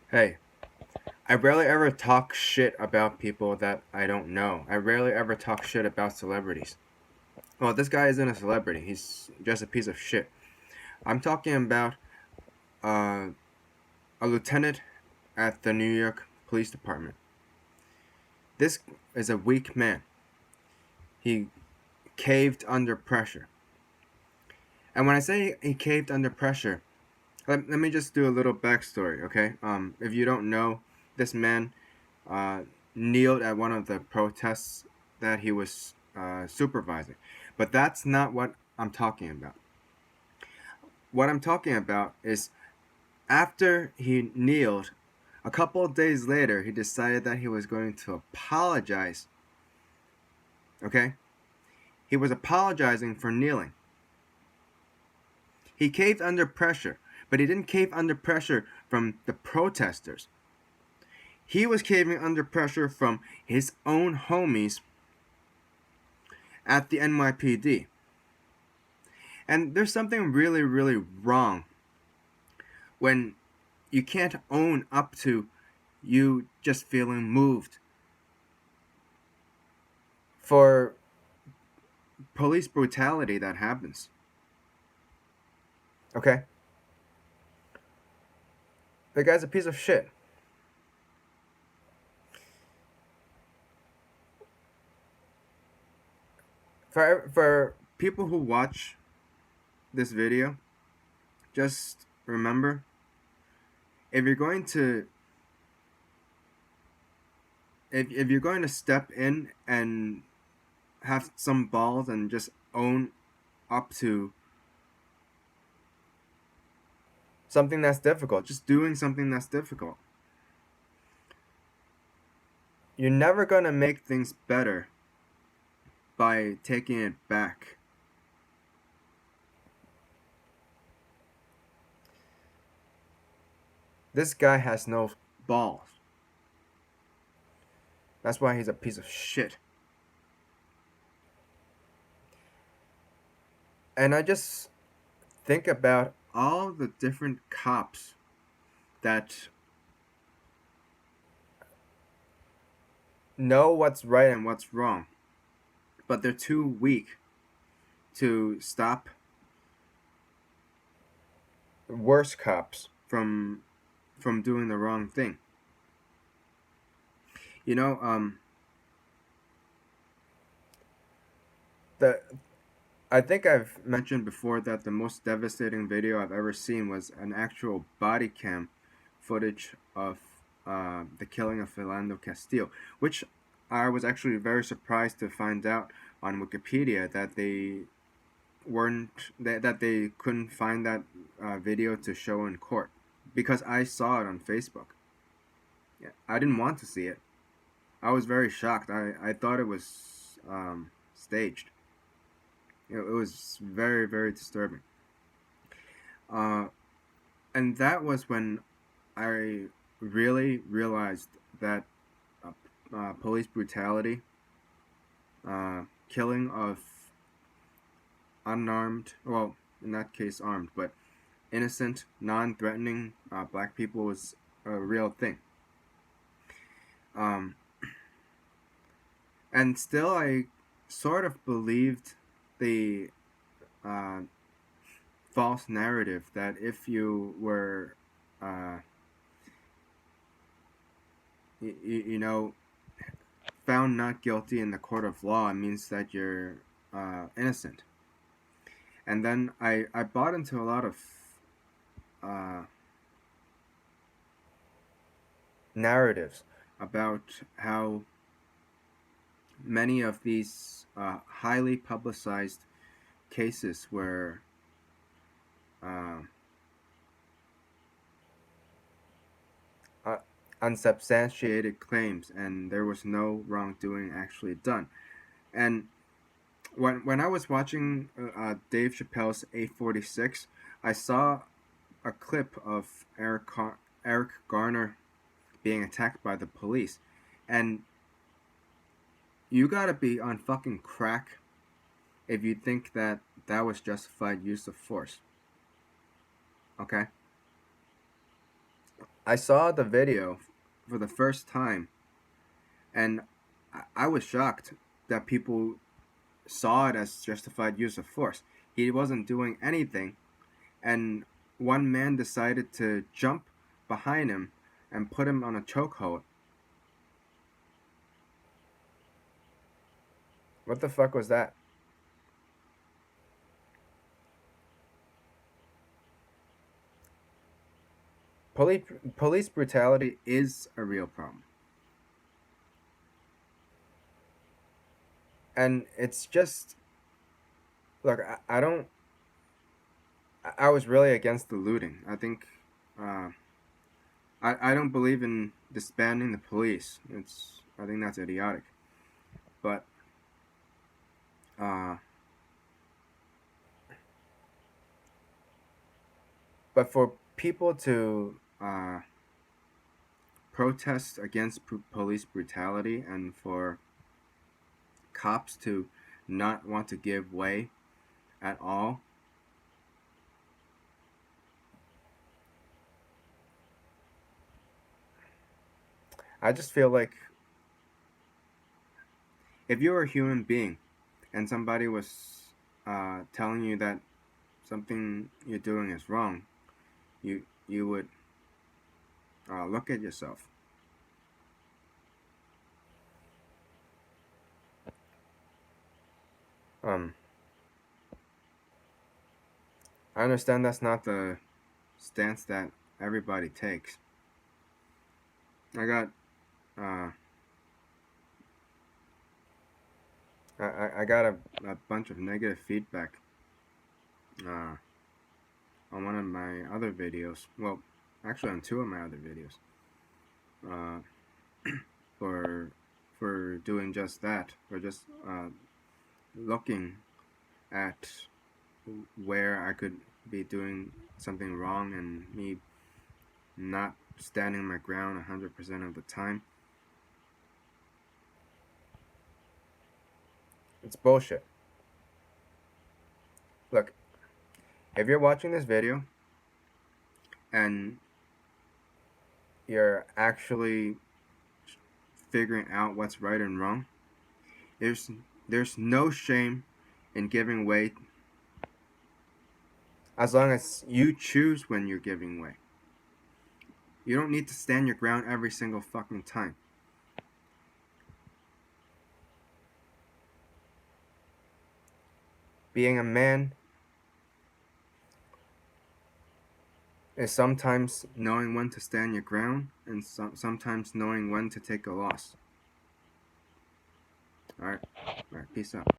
Hey, I rarely ever talk shit about people that I don't know. I rarely ever talk shit about celebrities. Well, this guy isn't a celebrity. He's just a piece of shit. I'm talking about uh, a lieutenant at the New York Police Department. This is a weak man. He caved under pressure. And when I say he caved under pressure, let me just do a little backstory, okay? If you don't know, this man uh, kneeled at one of the protests that he was supervising. But that's not what I'm talking about. What I'm talking about is after he kneeled, a couple of days later, he decided that he was going to apologize. Okay? He was apologizing for kneeling. He caved under pressure, but he didn't cave under pressure from the protesters. He was caving under pressure from his own homies at the NYPD. And there's something really, really wrong when you can't own up to you just feeling moved for police brutality that happens. Okay? The guy's a piece of shit. For people who watch this video, just remember if you're going to if you're going to step in and have some balls and just own up to something that's difficult, just doing something that's difficult, you're never going to make things better by taking it back. This guy has no balls. That's why he's a piece of shit. And I just think about all the different cops that know what's right and what's wrong, but they're too weak to stop worse cops from doing the wrong thing. You know, the I think I've mentioned before that the most devastating video I've ever seen was an actual body cam footage of the killing of Philando Castillo, which I was actually very surprised to find out on Wikipedia that they couldn't find that video to show in court because I saw it on Facebook. Yeah, I didn't want to see it. I was very shocked. I thought it was staged. It was very, very disturbing. Uh, and that was when I really realized that police brutality, killing of unarmed, well, in that case armed, but innocent, non-threatening black people was a real thing. Um, and still, I sort of believed the uh, false narrative that if you were, uh, you know, found not guilty in the court of law, it means that you're innocent. And then I bought into a lot of uh, narratives about how many of these highly publicized cases were uh, uh, unsubstantiated claims and there was no wrongdoing actually done. And when I was watching Dave Chappelle's 846, I saw a clip of Eric Garner being attacked by the police, and you gotta be on fucking crack if you think that that was justified use of force. Okay, I saw the video for the first time, and I was shocked that people saw it as justified use of force. He wasn't doing anything, and one man decided to jump behind him and put him on a chokehold. What the fuck was that? Police police brutality is a real problem, and it's just look. I don't. I was really against the looting. I think. Uh, I don't believe in disbanding the police. I think that's idiotic. But uh, but for people to protest against police brutality and for cops to not want to give way at all, I just feel like if you were a human being and somebody was telling you that something you're doing is wrong, you would look at yourself. Um, I understand that's not the stance that everybody takes. I got uh, I got a bunch of negative feedback uh, on one of my other videos. Well, actually on two of my other videos. Uh, for doing just that, for just looking at where I could be doing something wrong and me not standing my ground 100% of the time. It's bullshit. Look, if you're watching this video and you're actually figuring out what's right and wrong, there's there's no shame in giving way as long as you choose when you're giving way. You don't need to stand your ground every single fucking time. Being a man is sometimes knowing when to stand your ground and sometimes knowing when to take a loss. All right, peace out.